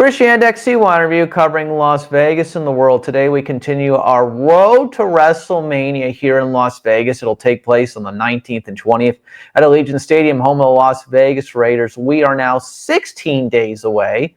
Chris Yandeck, CYInterview, covering Las Vegas and the world. Today we continue our road to WrestleMania here in Las Vegas. It'll take place on the 19th and 20th at Allegiant Stadium, home of the Las Vegas Raiders. We are now 16 days away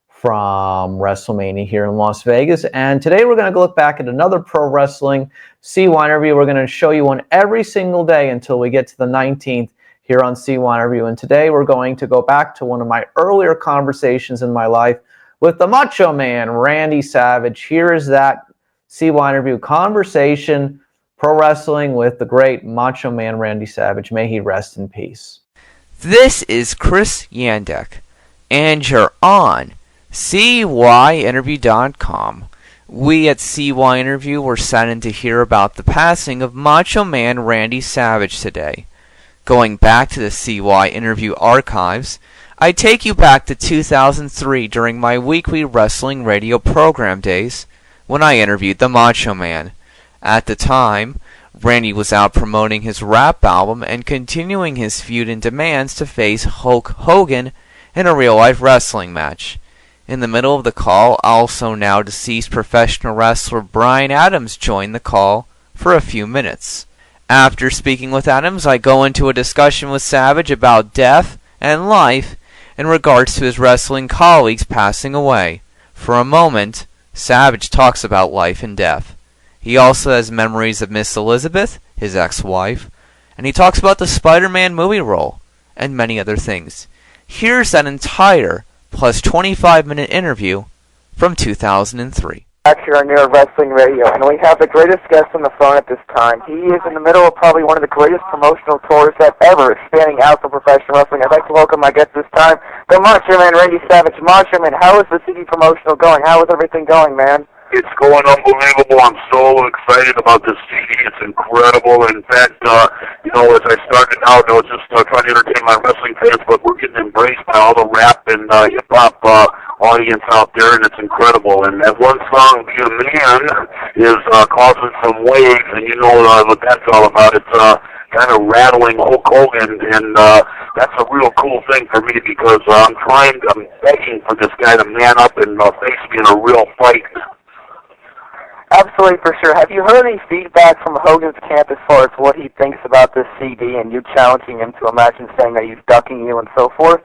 from WrestleMania here in Las Vegas. And today we're going to look back at another pro wrestling CYInterview. We're going to show you one every single day until we get to the 19th. Here on CYInterview. And today we're going to go back to one of my earlier conversations in my life with the Macho Man, Randy Savage. Here is that CYInterview conversation, pro wrestling with the great Macho Man, Randy Savage. May he rest in peace. This is Chris Yandeck, and you're on CYInterview.com. We at CYInterview were saddened to hear about the passing of Macho Man Randy Savage today. Going back to the CYInterview archives, I take you back to 2003 during my weekly wrestling radio program days when I interviewed the Macho Man. At the time, Randy was out promoting his rap album and continuing his feud and demands to face Hulk Hogan in a real-life wrestling match. In the middle of the call, also now deceased professional wrestler Brian Adams joined the call for a few minutes. After speaking with Adams, I go into a discussion with Savage about death and life in regards to his wrestling colleagues passing away. For a moment, Savage talks about life and death. He also has memories of Miss Elizabeth, his ex-wife, and he talks about the Spider-Man movie role, and many other things. Here's that entire, plus 25-minute interview from 2003. Here on New York Wrestling Radio, and we have the greatest guest on the phone at this time. He is in the middle of probably one of the greatest promotional tours ever, expanding out for professional wrestling. I'd like to welcome my guest this time, the Macho Man, Randy Savage. Macho Man, how is the CD promotional going? How is everything going, man? It's going unbelievable. I'm so excited about this CD. It's incredible. In fact, as I started out, I was just trying to entertain my wrestling fans, but we're getting embraced by all the rap and hip-hop audience out there, and it's incredible. And that one song, Be a Man, is causing some waves, and you know what that's all about. It's kind of rattling Hulk Hogan, and that's a real cool thing for me because I'm begging for this guy to man up and face me in a real fight. Absolutely, for sure. Have you heard any feedback from Hogan's camp as far as what he thinks about this CD and you challenging him to a match and saying that he's ducking you and so forth?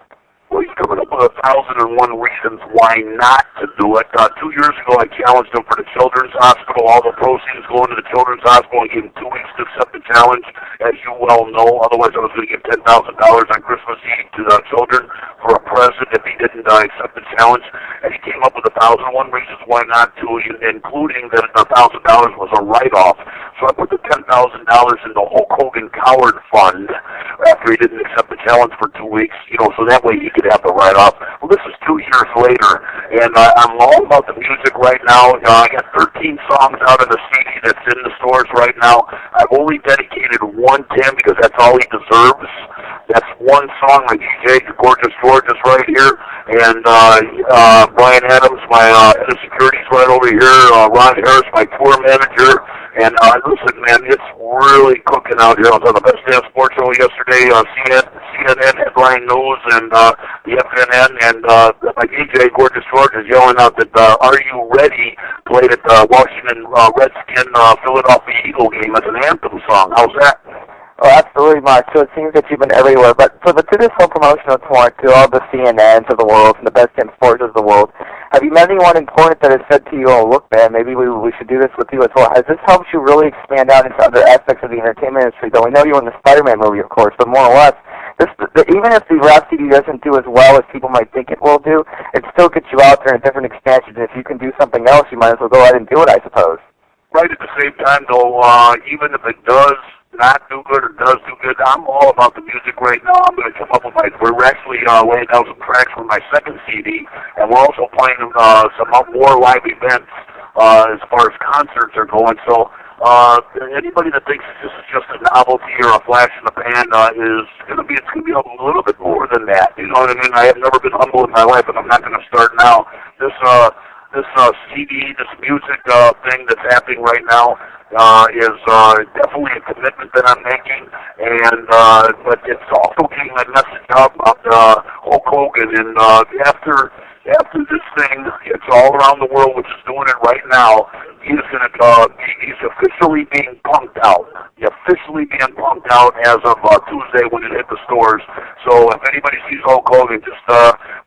Well, he's coming up with 1,001 reasons why not to do it. 2 years ago, I challenged him for the Children's Hospital. All the proceeds going to the Children's Hospital, and gave him 2 weeks to accept the challenge, as you well know. Otherwise, I was going to give $10,000 on Christmas Eve to the children for a present if he didn't accept the challenge. And he came up with 1,001 reasons why not to, including that $1,000 was a write-off. So I put the $10,000 in the Hulk Hogan Coward Fund after he didn't accept the challenge for 2 weeks, so that way he could have the write-off. Well, this is 2 years later, and I'm all about the music right now. I got 13 songs out of the CD that's in the stores right now. I've only dedicated one to him because that's all he deserves. That's one song, my DJ, Gorgeous George, is right here, and Brian Adams, my head of security, is right over here. Ron Harris, my tour manager. And listen, man, it's really cooking out here. I was on the Best Damn Sports Show yesterday, CNN Headline News, and the FNN, and my DJ, Gorgeous George, is yelling out that Are You Ready played at the Washington Redskin Philadelphia Eagle game as an anthem song. How's that? Oh, absolutely, Mark. So it seems that you've been everywhere. But to this whole promotional tour, to all the CNNs of the world and the Best Damn Sports of the world, have you met anyone important that has said to you, oh, look, man, maybe we should do this with you as well? Has this helped you really expand out into other aspects of the entertainment industry? Though we know you in the Spider-Man movie, of course, but more or less, even if the rap CD doesn't do as well as people might think it will do, it still gets you out there in different expansions. And if you can do something else, you might as well go ahead and do it, I suppose. Right, at the same time, though, even if it does not do good or does do good, I'm all about the music right now. I'm going to come up with we're actually laying down some tracks for my second CD, and we're also playing some more live events as far as concerts are going. So anybody that thinks this is just a novelty or a flash in the pan is going to be a little bit more than that. You know what I mean? I have never been humble in my life, and I'm not going to start now. This CD, this music thing that's happening right now is definitely a commitment that I'm making, and but it's also getting my message out about Hulk Hogan. And after after this thing, it's all around the world, which is doing it right now. He's going to he's officially being pumped out. He's officially being pumped out as of Tuesday when it hit the stores. So if anybody sees Hulk Hogan, just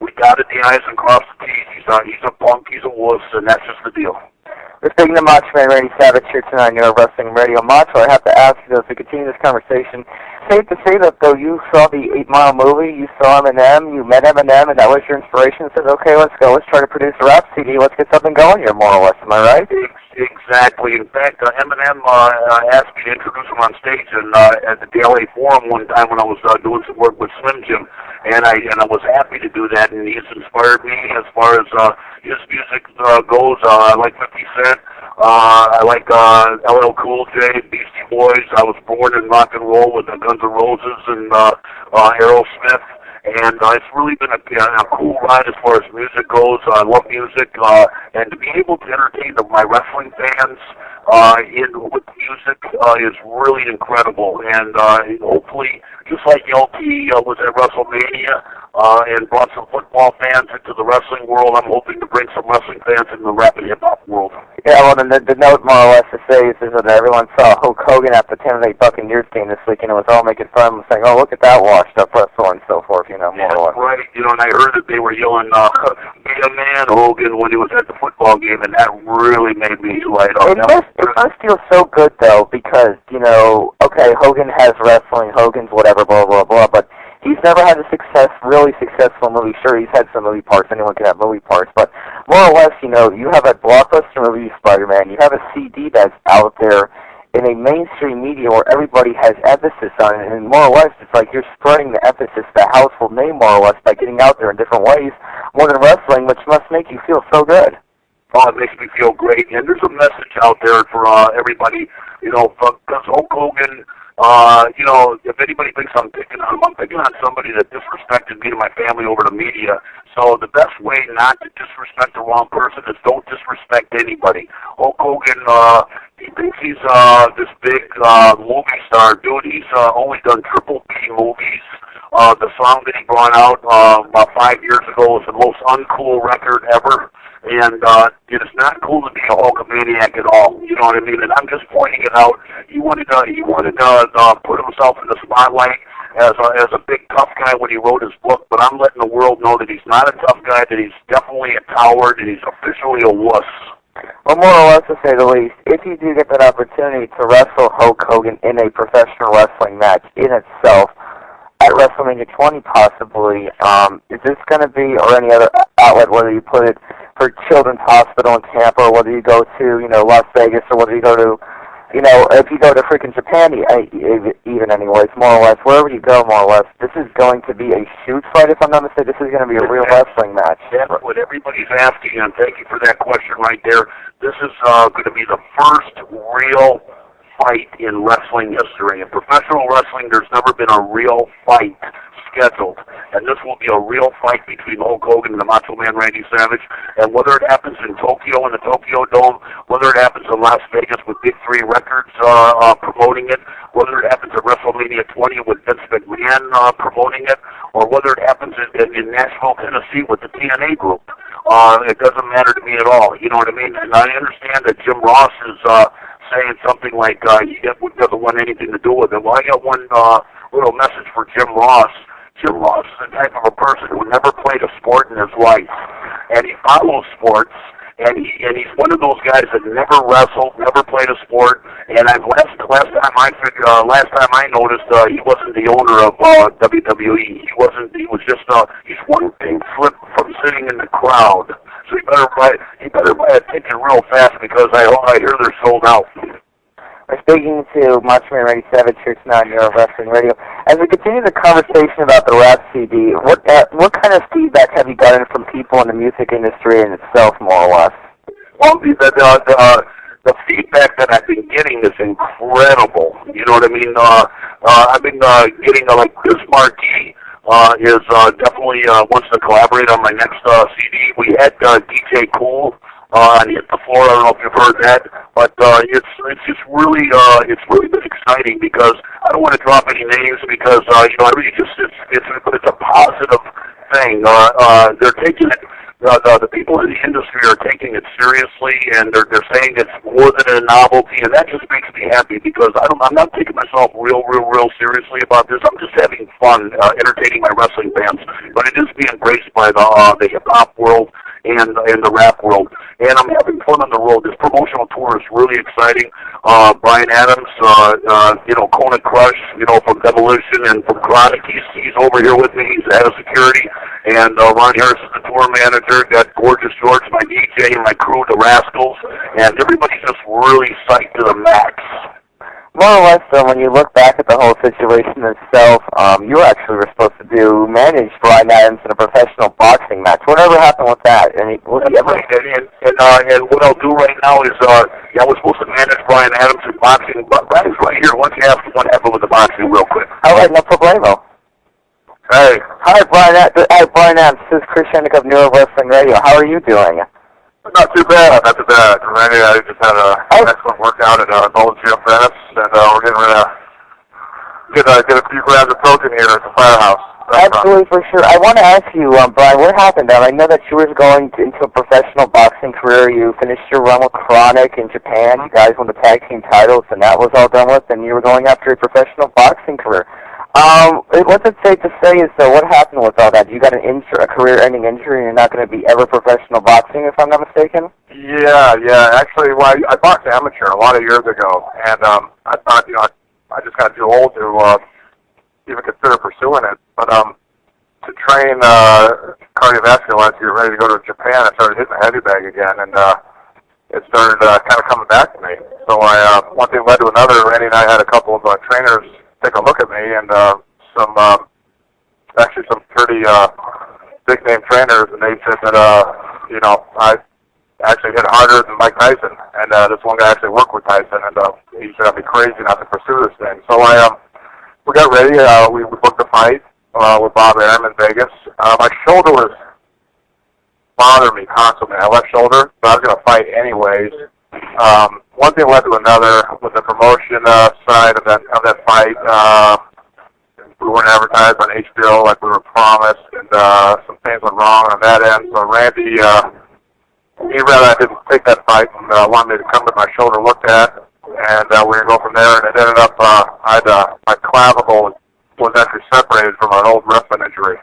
we dotted the I's and crossed the T's. He's a punk, he's a wuss, and that's just the deal. We're speaking to Macho Man Randy Savage here tonight on Euro Wrestling Radio. Macho, I have to ask you, though, as we continue this conversation, safe to say that, though, you saw the 8 Mile movie, you saw Eminem, you met Eminem, and that was your inspiration, and said, okay, let's go, let's try to produce a rap CD, let's get something going here, more or less, am I right? Exactly. In fact, Eminem asked me to introduce him on stage at the LA Forum one time when I was doing some work with Slim Jim, and I was happy to do that, and he's inspired me as far as his music goes. I like 50 Cent. I like LL Cool J, Beastie Boys. I was born in rock and roll with the Guns N' Roses and Aerosmith. And it's really been a cool ride as far as music goes. I love music, and to be able to entertain my wrestling fans with music is really incredible. And hopefully, just like LT was at WrestleMania and brought some football fans into the wrestling world, I'm hoping to bring some wrestling fans into the rap and hip-hop world. Yeah, well, the note more or less to say is that everyone saw Hulk Hogan at the Tampa Bay Buccaneers game this week, and it was all making fun and saying, oh, look at that washed-up wrestler and so forth, more or less. Right, and I heard that they were yelling, be a man, Hogan, when he was at the football game, and that really made me light up. It must feel so good, though, because, okay, Hogan has wrestling, Hogan's whatever, blah, blah, blah, but he's never had a really successful movie. Sure, he's had some movie parts. Anyone can have movie parts. But more or less, you have a blockbuster movie, Spider-Man. You have a CD that's out there in a mainstream media where everybody has emphasis on it. And more or less, it's like you're spreading the emphasis, the household name, more or less, by getting out there in different ways, more than wrestling, which must make you feel so good. Oh, it makes me feel great. And there's a message out there for everybody, because Hulk Hogan, if anybody thinks I'm picking on somebody that disrespected me to my family over the media. So the best way not to disrespect the wrong person is don't disrespect anybody. Hulk Hogan, he thinks he's this big movie star. Dude, he's only done triple B movies. The song that he brought out about 5 years ago was the most uncool record ever. And it is not cool to be a Hulkamaniac at all. You know what I mean? And I'm just pointing it out. He wanted to put himself in the spotlight as a big tough guy when he wrote his book. But I'm letting the world know that he's not a tough guy. That he's definitely a coward. And he's officially a wuss. Well, more or less, to say the least, if you do get that opportunity to wrestle Hulk Hogan in a professional wrestling match in itself, at WrestleMania 20 possibly, is this going to be, or any other outlet, whether you put it for Children's Hospital in Tampa, or whether you go to, Las Vegas, or whether you go to, if you go to freaking Japan, even anyways, more or less, wherever you go, more or less, this is going to be a shoot fight, if I'm not mistaken. This is going to be a real wrestling match. That's what everybody's asking, and thank you for that question right there. This is going to be the first real fight in wrestling history. In professional wrestling, there's never been a real fight scheduled, and this will be a real fight between Hulk Hogan and the Macho Man Randy Savage. And whether it happens in Tokyo in the Tokyo Dome, whether it happens in Las Vegas with Big 3 Records promoting it, whether it happens at WrestleMania 20 with Vince McMahon promoting it, or whether it happens in Nashville, Tennessee with the TNA group, it doesn't matter to me at all. You know what I mean? And I understand that Jim Ross is saying something like he doesn't want anything to do with it. Well, I got one little message for Jim Ross. Jim Ross is the type of a person who never played a sport in his life, and he follows sports, and he's one of those guys that never wrestled, never played a sport. And last time I noticed, he wasn't the owner of WWE. He's one big flip from sitting in the crowd. So he better buy a ticket real fast, because I hear they're sold out. We're speaking to Macho Man Randy Savage here tonight on Euro Wrestling Radio. As we continue the conversation about the rap CD, what kind of feedback have you gotten from people in the music industry in itself, more or less? Well, the feedback that I've been getting is incredible. You know what I mean? I've been getting like Chris Marquis is definitely wants to collaborate on my next CD. We had DJ Cool on Hit the Floor. I don't know if you've heard that, but it's just really been exciting, because I don't want to drop any names, because I really just it's a positive thing. They're taking it. the people in the industry are taking it seriously, and they're saying it's more than a novelty, and that just makes me happy because I'm not taking myself real seriously about this. I'm just having fun, entertaining my wrestling fans, but it is being embraced by the hip hop world and the rap world, and I'm having fun on the road. This promotional tour is really exciting. Brian Adams, Conan Crush, from Demolition and from Chronic, he's over here with me. He's the head of security, and Ron Harris is the tour manager. Got Gorgeous George, my DJ, and my crew, the Rascals, and everybody's just really psyched to the max. More or less, when you look back at the whole situation itself, you actually were supposed to manage Brian Adams in a professional boxing match. Whatever happened with that? And what I'll do right now is, I was supposed to manage Brian Adams in boxing, but Brian's right here. Why don't you ask him what happened with the boxing real quick? All right, no problemo. Hey. Hi, Brian Adams. This is Chris Shennick of Neuro Wrestling Radio. How are you doing? Not too bad. Not too bad. Randy, I just had an excellent workout at Golden Gym Venice, and we're getting ready to get a few grams of protein here at the Firehouse. Absolutely, for sure. I want to ask you, Brian, what happened? I know that you were going into a professional boxing career. You finished your run with Chronic in Japan. You guys won the tag team titles, and that was all done with, and you were going after a professional boxing career. What's it safe to say is, what happened with all that? You got a career-ending injury, and you're not going to be ever professional boxing, if I'm not mistaken? Yeah. Actually, I boxed amateur a lot of years ago, and I thought, I just got too old to even consider pursuing it. But to train cardiovascular to get ready to go to Japan, I started hitting the heavy bag again, and it started kind of coming back to me. So one thing led to another. Randy and I had a couple of trainers take a look at me, and some pretty big name trainers, and they said that I actually hit harder than Mike Tyson, and this one guy actually worked with Tyson, and he said I'd be crazy not to pursue this thing. So we got ready. We booked a fight with Bob Arum in Vegas. My shoulder was bothering me constantly, my left shoulder, but I was going to fight anyways. One thing led to another with the promotion side of that fight. We weren't advertised on HBO like we were promised, and some things went wrong on that end. So Randy, he rather I didn't take that fight and wanted me to come get my shoulder looked at, and we were going to go from there. And it ended up my clavicle was actually separated from an old wrestling injury,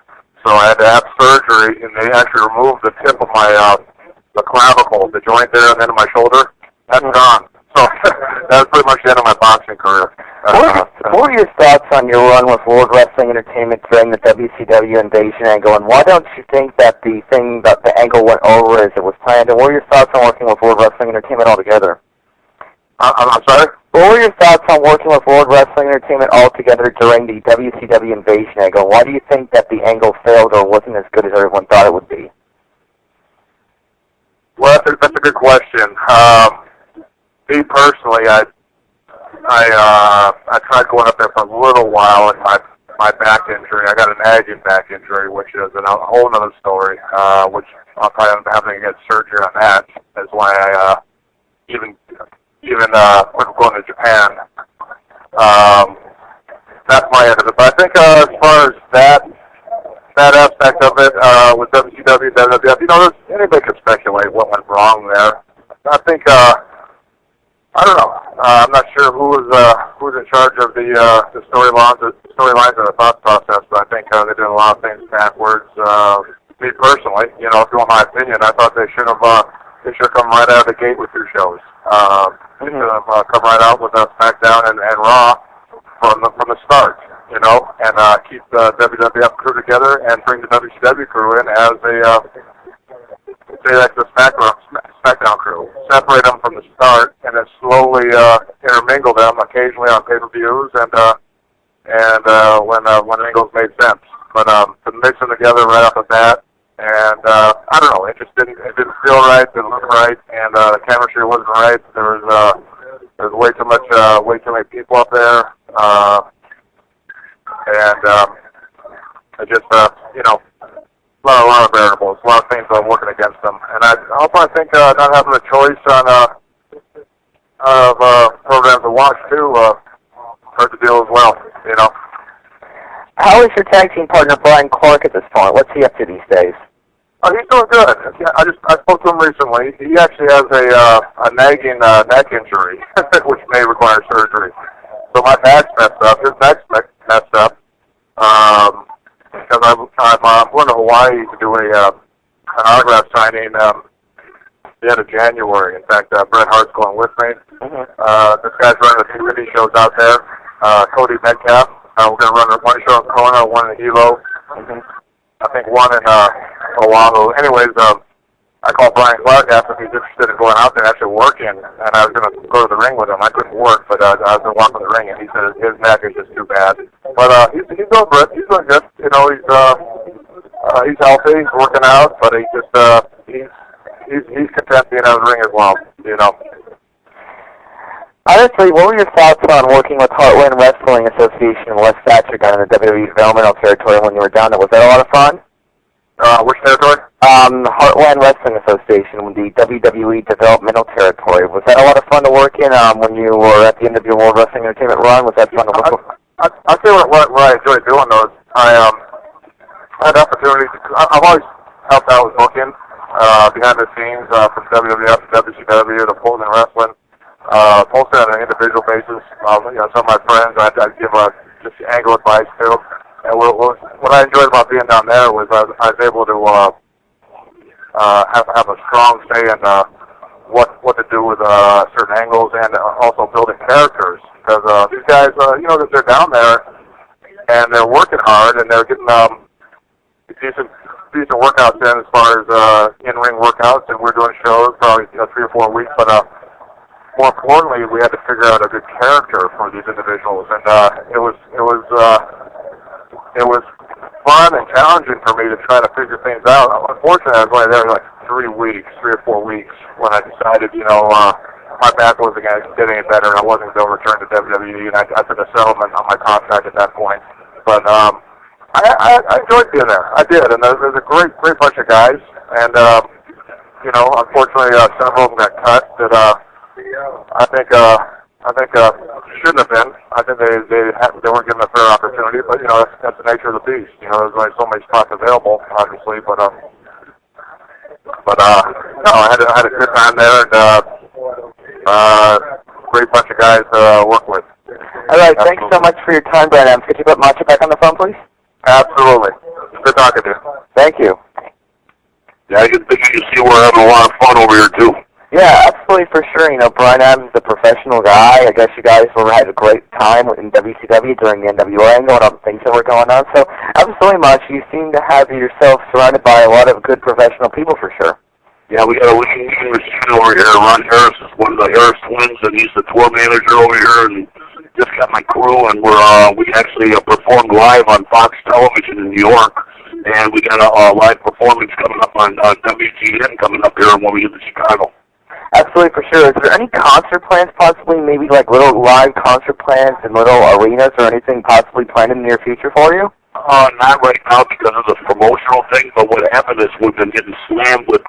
so I had to have surgery, and they actually removed the tip of my the clavicle, the joint there, and then my shoulder. That's gone. So that was pretty much the end of my boxing career. What were your thoughts on your run with World Wrestling Entertainment during the WCW invasion angle, and why don't you think that the angle went over as it was planned? And what were your thoughts on working with World Wrestling Entertainment altogether? I'm sorry? What were your thoughts on working with World Wrestling Entertainment altogether during the WCW invasion angle? Why do you think that the angle failed or wasn't as good as everyone thought it would be? Well, that's a good question. Me personally, I tried going up there for a little while in my back injury. I got a nagging back injury, which is a whole other story, which I'll probably end up having to get surgery on that. That's why I even went going to Japan. That's my end of it. But I think as far as that aspect of it with WCW, WWF, anybody could speculate what went wrong there. I think I don't know. I'm not sure who's in charge of the storylines or the thought process, but I think they did a lot of things backwards. Me personally, if you want my opinion, I thought they should have come right out of the gate with 2 shows. They should have come right out with SmackDown and Raw from the start, and keep the WWF crew together and bring the WCW crew in as the SmackDown crew. Separate them from the start, and then slowly intermingle them occasionally on pay-per-views and when angles made sense. But to mix them together right off the bat, and I don't know, it didn't feel right, didn't look right, and the chemistry wasn't right. There was way too many people up there, and it just a lot of variables, a lot of things working against them, and I also think not having a choice of programs to watch too hurt the deal as well. How is your tag team partner Brian Clark at this point? What's he up to these days? He's doing good. I spoke to him recently. He actually has a nagging neck injury, which may require surgery. So my back's messed up. His neck's messed up. Because I'm going to Hawaii to do an autograph signing the end of January. In fact, Bret Hart's going with me. This guy's running a few indie shows out there. Cody Metcalf. We're going to run one show in Kona, one in Hilo. I think one in Oahu. Anyways, I called Brian Clark, asked if he's interested in going out there and actually working, and I was going to go to the ring with him. I couldn't work, but I was going to walk in the ring, and he said his neck is just too bad. But he's doing good. He's doing good. You know, he's healthy. He's working out, but he's content being out of the ring as well. You know. Honestly, what were your thoughts on working with Heartland Wrestling Association and West Satchigan in the WWE developmental territory when you were down there? Was that a lot of fun? Which territory? Heartland Wrestling Association, the WWE developmental territory. Was that a lot of fun to work in when you were at the end of your World Wrestling Entertainment run? Was that fun to work with? I'll tell you what I enjoyed doing those. I had opportunities. I've always helped out with booking behind the scenes from WWF to WCW to Fulton Wrestling. Mostly on an individual basis. You know, some of my friends I'd give just angle advice to. And what I enjoyed about being down there was I was able to have a strong say in what to do with certain angles and also building characters. Because these guys, you know, they're down there and they're working hard and they're getting decent workouts in as far as in-ring workouts, and we're doing shows probably 3 or 4 weeks, but more importantly, we had to figure out a good character for these individuals, and it was fun and challenging for me to try to figure things out. Unfortunately, I was only there like 3 or 4 weeks when I decided, you know, my back wasn't going to get any better, and I wasn't going to return to WWE, and I took a settlement on my contract at that point. But I enjoyed being there. I did, and there's a great bunch of guys, and you know, unfortunately, several of them got cut that I think shouldn't have been. I think they weren't given a fair opportunity, but you know that's the nature of the beast. You know, there's only so many spots available, obviously, but no, I had a good time there, and great bunch of guys to work with. All right, thanks so much for your time, Brandon. Could you put Macho back on the phone, please? Absolutely. Good talking to you. Thank you. Yeah, I can see we're having a lot of fun over here too. Yeah, absolutely, for sure. You know, Brian Adams is a professional guy. I guess you guys had a great time in WCW during the NWA and all the things that were going on. So, absolutely, Macho, you seem to have yourself surrounded by a lot of good professional people, for sure. Yeah, we got a leading machine over here. Ron Harris is one of the Harris twins, and he's the tour manager over here, and just got my crew, and we actually performed live on Fox Television in New York, and we got a live performance coming up on WGN coming up here when we get to Chicago. Absolutely, for sure. Is there any concert plans, possibly, maybe like little live concert plans in little arenas or anything possibly planned in the near future for you? Not right now because of this promotional thing, but what happened is we've been getting slammed with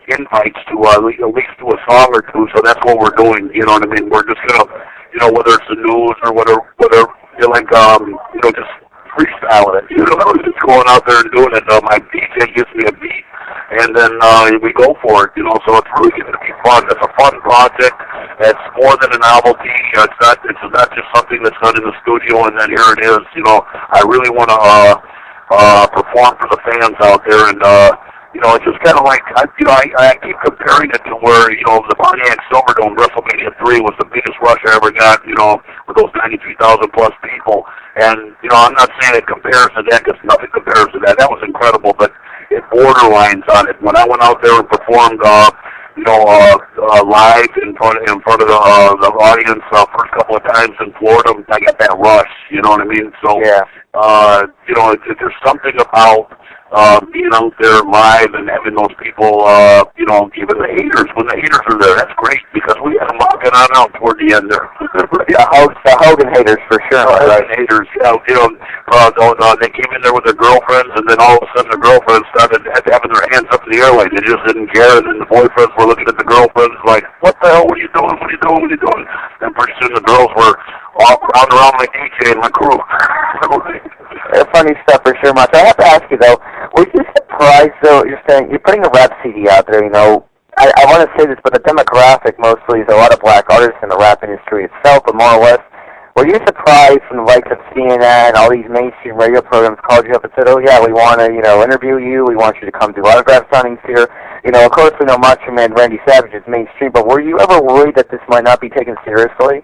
invites to at least do a song or two, so that's what we're doing, you know what I mean? We're just going to, you know, whether it's the news or whether you're like, you know, just freestyling it, you know, just going out there and doing it. My DJ gives me a beat, and then we go for it, you know, so it's really going to be fun. It's a fun project. It's more than a novelty. It's not just something that's done in the studio and then here it is, you know. I really want to perform for the fans out there, and you know, it's just kind of like, I keep comparing it to where, you know, the Pontiac Silverdome WrestleMania 3 was the biggest rush I ever got, you know, with those 93,000 plus people. And, you know, I'm not saying it compares to that because nothing compares to that. That was incredible, but it borderlines on it. When I went out there and performed, you know, live in front of the audience first couple of times in Florida, I got that rush, you know what I mean? So, yeah. You know, there's something about being out there live and having those people, you know, even the haters, when the haters are there, that's great because we had them walking on out toward the end there. Yeah, the Hogan haters for sure. Hogan haters, you know, they came in there with their girlfriends, and then all of a sudden the girlfriends started having their hands up in the air like they just didn't care, and then the boyfriends were looking at the girlfriends like, what the hell, what are you doing, what are you doing, what are you doing? And pretty soon the girls were all crowding around my DJ and my crew. Funny stuff for sure, Macho. I have to ask you though, were you surprised though? You're saying you're putting a rap CD out there. You know, I want to say this, but the demographic mostly is a lot of black artists in the rap industry itself, but more or less. Were you surprised when the likes of CNN, all these mainstream radio programs called you up and said, "Oh yeah, we want to, interview you. We want you to come do autograph signings here." You know, of course we know Macho Man Randy Savage is mainstream, but were you ever worried that this might not be taken seriously?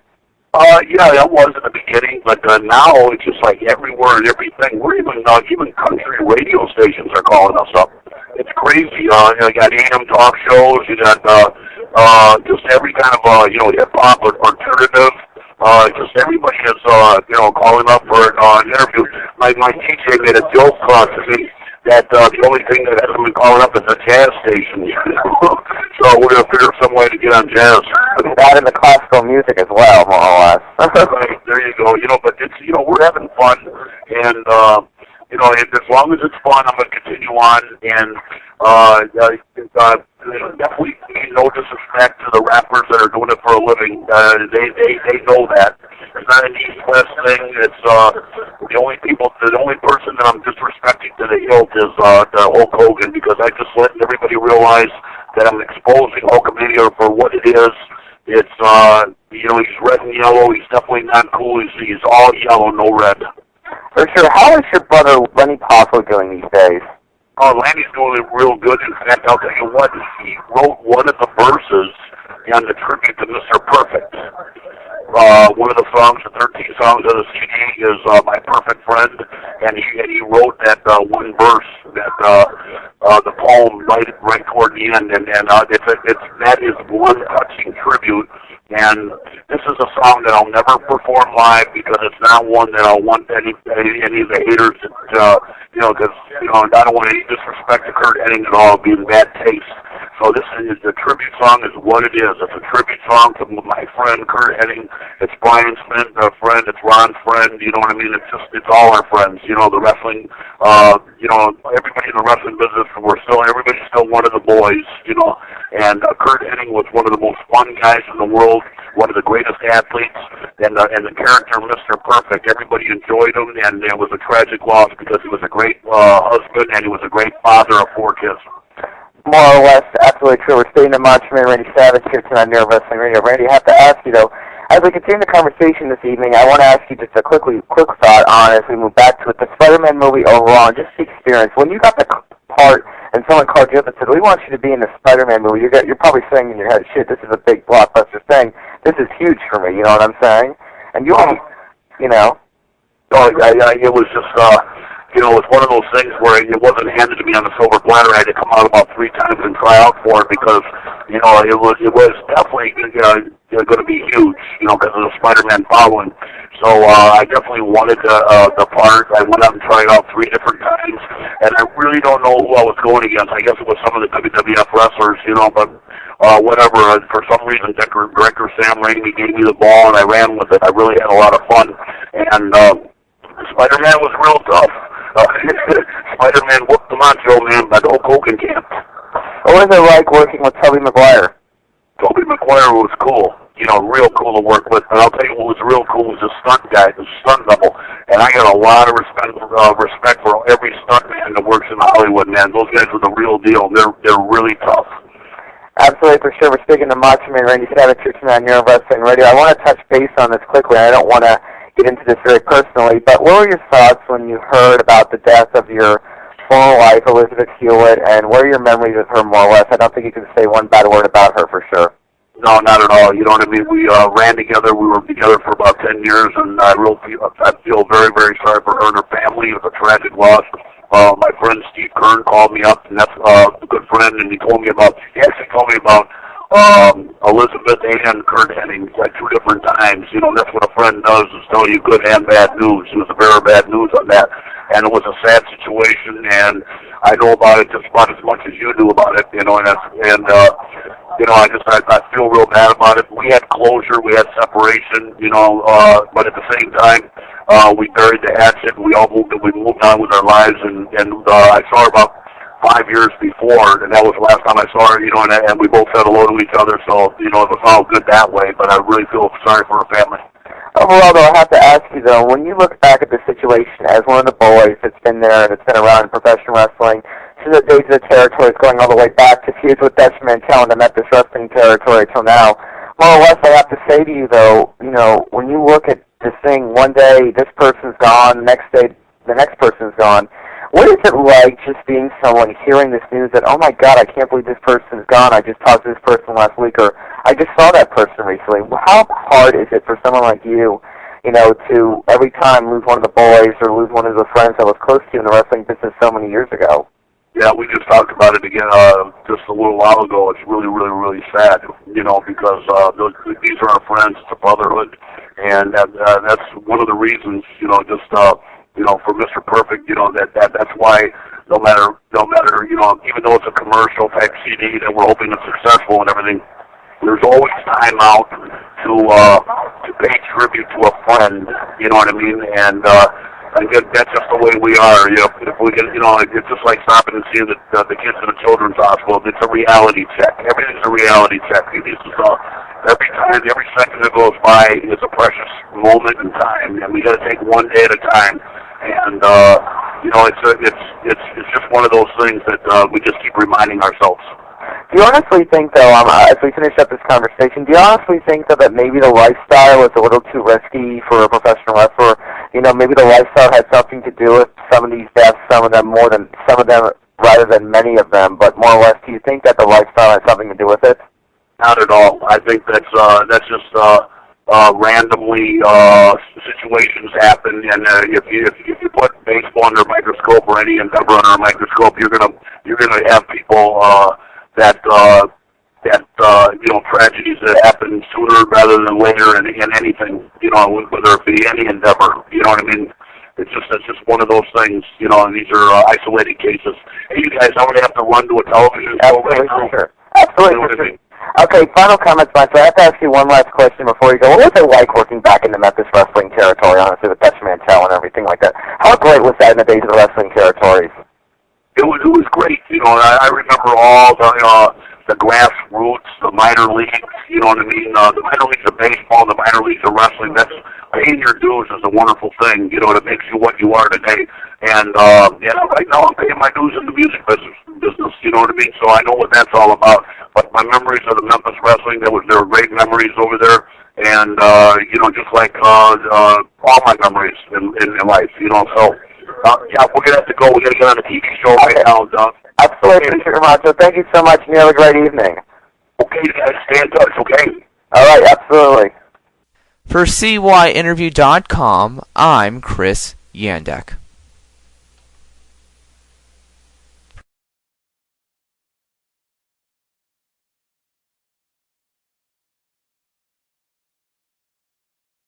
Yeah, that was in the beginning, but now it's just like everywhere and everything. We're even country radio stations are calling us up. It's crazy. You got AM talk shows. You got just every kind of hip hop or alternative. Just everybody is calling up for an interview. My DJ made a joke to me that the only thing that hasn't been calling up is a jazz station. So we're gonna figure some way to get on jazz. That and the classical music as well, more or less. Right, there you go. But it's we're having fun, and as long as it's fun, I'm gonna continue on. And definitely no disrespect to the rappers that are doing it for a living. They know that. It's not an East-West thing. It's the only person that I'm disrespecting to the hilt is the Hulk Hogan, because I just let everybody realize that I'm exposing Hulkamania for what it is. It's he's red and yellow. He's definitely not cool. He's all yellow, no red. For sure. How is your brother Lenny Poffo doing these days? Oh, Lanny's doing it real good. In fact, I'll tell you what, he wrote one of the verses on the tribute to Mr. Perfect. One of the songs, the 13 songs of the CD is My Perfect Friend, and he wrote that one verse, the poem right toward the end, and that is one touching tribute. And this is a song that I'll never perform live, because it's not one that I'll want any of the haters to, because I don't want any disrespect to Kurt Hennig at all, being bad taste. So this is the tribute song is what it is. It's a tribute song to my friend Kurt Hennig. It's Brian's friend, it's Ron's friend. You know what I mean? It's all our friends. The wrestling. Everybody in the wrestling business. Everybody's still one of the boys. And Kurt Hennig was one of the most fun guys in the world. One of the greatest athletes, and the character Mr. Perfect. Everybody enjoyed him, and it was a tragic loss because he was a great husband and he was a great father of 4 kids. More or less, absolutely true. We're staying in Macho Man Randy Savage here tonight near Wrestling Radio. Randy, I have to ask you though, as we continue the conversation this evening, I want to ask you just a quick thought on, as we move back to it, the Spider-Man movie overall, and just the experience. When you got the part and someone called you up and said, "We want you to be in the Spider-Man movie," you're probably saying in your head, "Shit, this is a big blockbuster thing. This is huge for me." You know what I'm saying? And you, it was just, it was one of those things where it wasn't handed to me on a silver platter. I had to come out about 3 times and try out for it, because, it was definitely going to be huge, because of the Spider-Man following. So I definitely wanted the part. I went out and tried out 3 different times, and I really don't know who I was going against. I guess it was some of the WWF wrestlers, but whatever. For some reason, Director Sam Raimi gave me the ball, and I ran with it. I really had a lot of fun, and Spider-Man was real tough. Spider-Man whooped the Macho Man, but Hulk Hogan can't. What was it like working with Tobey Maguire? Tobey Maguire was cool. Real cool to work with. But I'll tell you what was real cool was the stunt guy, the stunt double. And I got a lot of respect for every stunt man that works in Hollywood, man. Those guys are the real deal. They're really tough. Absolutely, for sure. We're speaking to Macho Man Randy Savage here tonight on Wrestling Radio. I want to touch base on this quickly. I don't want to get into this very personally, but what were your thoughts when you heard about the death of your former wife, Elizabeth Hewitt, and what are your memories of her, more or less? I don't think you can say one bad word about her, for sure. No, not at all. You know what I mean? We ran together. We were together for about 10 years, and I feel very, very sorry for her and her family. It was a tragic loss. My friend Steve Kern called me up, and that's a good friend, and he actually told me about Elizabeth and Kurt Hennig like 2 different times. That's what a friend does, is tell you good and bad news. It was a very bad news on that, and it was a sad situation, and I know about it just about as much as you do about it, I feel real bad about it. We had closure, we had separation, but at the same time, we buried the hatchet, and we moved on with our lives, and I saw her about 5 years before, and that was the last time I saw her, and we both said hello to each other, so, it was all good that way, but I really feel sorry for her family. Overall, though, I have to ask you, though, when you look back at the situation as one of the boys that's been there and it's been around in professional wrestling, to the days of the territories going all the way back to feuds with developmental and the Memphis wrestling territory till now, more or less, I have to say to you, though, you know, when you look at this thing, one day this person's gone, the next day the next person's gone, what is it like just being someone hearing this news that, oh my God, I can't believe this person's gone, I just talked to this person last week, or I just saw that person recently. How hard is it for someone like you, you know, to every time lose one of the boys or lose one of the friends that was close to you in the wrestling business so many years ago? Yeah, we just talked about it again just a little while ago. It's really, really, really sad, you know, because these are our friends. It's a brotherhood, and that's one of the reasons, you know, just you know, for Mr. Perfect, you know, that's why no matter, you know, even though it's a commercial type CD that we're hoping it's successful and everything, there's always time out to pay tribute to a friend. You know what I mean? And I guess that's just the way we are. You know, if we get, you know, it's just like stopping and seeing the kids in a children's hospital. It's a reality check. Everything's a reality check. This is every time, every second that goes by is a precious moment in time, and we got to take one day at a time. And you know, it's just one of those things that we just keep reminding ourselves. Do you honestly think, though, as we finish up this conversation, do you honestly think, though, that maybe the lifestyle is a little too risky for a professional wrestler? You know, maybe the lifestyle had something to do with some of these deaths, some of them rather than many of them, but more or less, do you think that the lifestyle has something to do with it? Not at all. I think that's just randomly situations happen, and if you put baseball under a microscope or any endeavor under a microscope, you're gonna have people that you know, tragedies that happen sooner rather than later in anything, you know, whether it be any endeavor, you know what I mean? It's just one of those things, you know, and these are isolated cases. Hey, you guys, I'm gonna have to run to a television show right now. Sure. Absolutely, you know sure. Okay, final comments, Mike. So I have to ask you one last question before you go. What was it like working back in the Memphis wrestling territory, honestly, with Dutch Mantel and everything like that? How great was that in the days of the wrestling territories? It was great, you know. I remember all the grassroots, the minor leagues, you know what I mean? The minor leagues of baseball and the minor leagues of wrestling. That's paying your dues is a wonderful thing, you know. That makes you what you are today. And you know, right now I'm paying my dues in the music business, you know what I mean? So I know what that's all about. But my memories of the Memphis wrestling, there were great memories over there. And you know, just like all my memories in life, you know. So yeah, we're gonna have to go. We're gonna get on a TV show right now, Doug. Absolutely, Mr. Macho. Thank you so much, and you have a great evening. Okay, you guys, stay in touch, okay? All right, absolutely. For CYInterview.com, I'm Chris Yandek.